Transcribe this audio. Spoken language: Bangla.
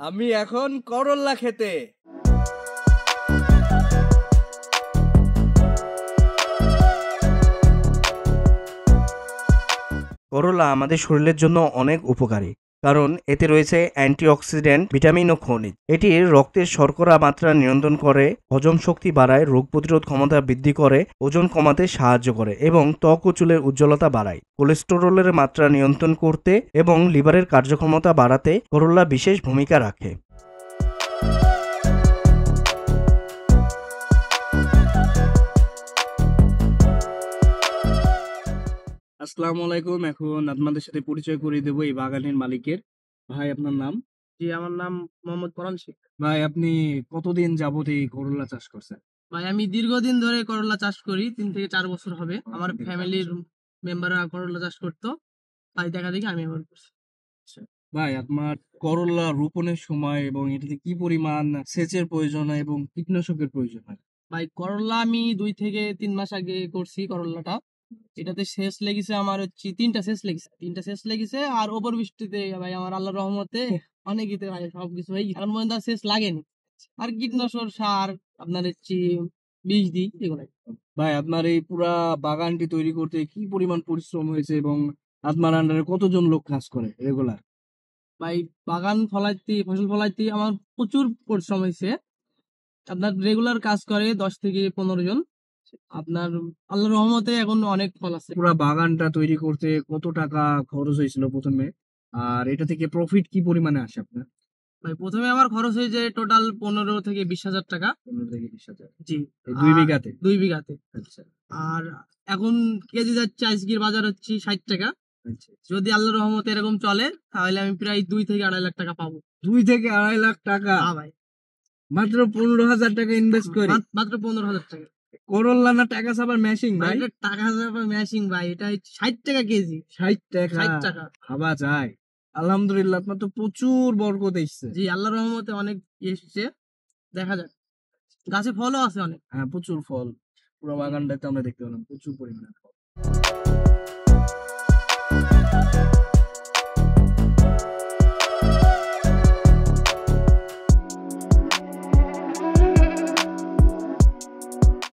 আমি এখন করল্লা খেতে। করলা আমাদের শরীরের জন্য অনেক উপকারী, কারণ এতে রয়েছে অ্যান্টিঅক্সিডেন্ট, ভিটামিন ও খনিজ। এটি রক্তের শর্করা মাত্রা নিয়ন্ত্রণ করে, হজম শক্তি বাড়ায়, রোগ প্রতিরোধ ক্ষমতা বৃদ্ধি করে, ওজন কমাতে সাহায্য করে এবং ত্বক ও চুলের উজ্জ্বলতা বাড়ায়। কোলেস্টেরলের মাত্রা নিয়ন্ত্রণ করতে এবং লিভারের কার্যক্ষমতা বাড়াতে করলা বিশেষ ভূমিকা রাখে। আসসালামু আলাইকুম। এখন আপনাদের সাথে পরিচয় করিয়ে দেবো এই বাগানের মালিকের। ভাই, আপনার নাম? জি, আমার নাম মোহাম্মদ পরাণ শেখ। ভাই, আপনি কতদিন যাবত এই করলা চাষ করছেন? ভাই, আমি দীর্ঘদিন ধরে করলা চাষ করি, 3 থেকে 4 বছর হবে। আমার ফ্যামিলির মেম্বাররা করলা চাষ করতো, তাই দেখা দেখি আমি এবার করছি। ভাই, আপনার করলা রোপণের সময় এবং এটাতে কি পরিমাণ সেচের প্রয়োজন হয় এবং কীটনাশকের প্রয়োজন হয়? ভাই, করলা আমি 2 থেকে 3 মাস আগে করছি করলাটা। এটাতে সেচ লেগেছে আমার হচ্ছে 3টা সেচ লেগেছে আর ওপর বৃষ্টিতে ভাই আমার আল্লাহর রহমতে অনেকইতে ভাই সবকিছু হয়ে গেছে। এখন পর্যন্ত আর সেচ লাগেনি। আর কীটনাশক সার আপনার হচ্ছে বীজ দিই এগুলাই। ভাই, আপনার এই পুরা বাগানটি তৈরি করতে কি পরিমাণ পরিশ্রম হয়েছে এবং আপনার আন্ডারে কতজন লোক কাজ করে রেগুলার? ভাই, ফসল ফলাইতে আমার প্রচুর পরিশ্রম হয়েছে। আপনার রেগুলার কাজ করে 10 থেকে 15 জন। আপনার আল্লাহর রহমতে এখন অনেক ফল আছে। পুরা বাগানটা তৈরি করতে কত টাকা খরচ হয়েছিল প্রথমে, আর এটা থেকে প্রফিট কি পরিমাণে আসে আপনার? ভাই, প্রথমে আমার খরচ হয়েছে টোটাল 15 থেকে 20 হাজার টাকা। 15 থেকে 20 হাজার? জি। 2 বিঘাতে? 2 বিঘাতে। আচ্ছা। আর এখন কেজি যাচ্ছে আজকের বাজার হচ্ছে 60 টাকা। আচ্ছা। যদি আল্লাহর রহমতে এরকম চলে তাহলে আমি প্রায় 2 থেকে 2.5 লাখ টাকা পাবো। 2 থেকে 2.5 লাখ টাকা? হ্যাঁ ভাই, মাত্র 15,000 টাকা ইনভেস্ট করে? মাত্র 15,000 টাকা। করল্লা না টাকা সাবার মেশিং ভাই, ভাই? এটা টাকা যাবে ম্যাশিং ভাই, এটা 60 টাকা কেজি। 60 টাকা? 60 টাকা। ভাবা যায়। আলহামদুলিল্লাহ, আপনার তো প্রচুর বরকত এসছে। জি, আল্লাহর রহমতে অনেক এসছে, দেখা যাক। গাছে ফলও আছে অনেক। হ্যাঁ, প্রচুর ফল। পুরো বাগানটাতে আমরা দেখতে পেলাম প্রচুর পরিমাণে ফল।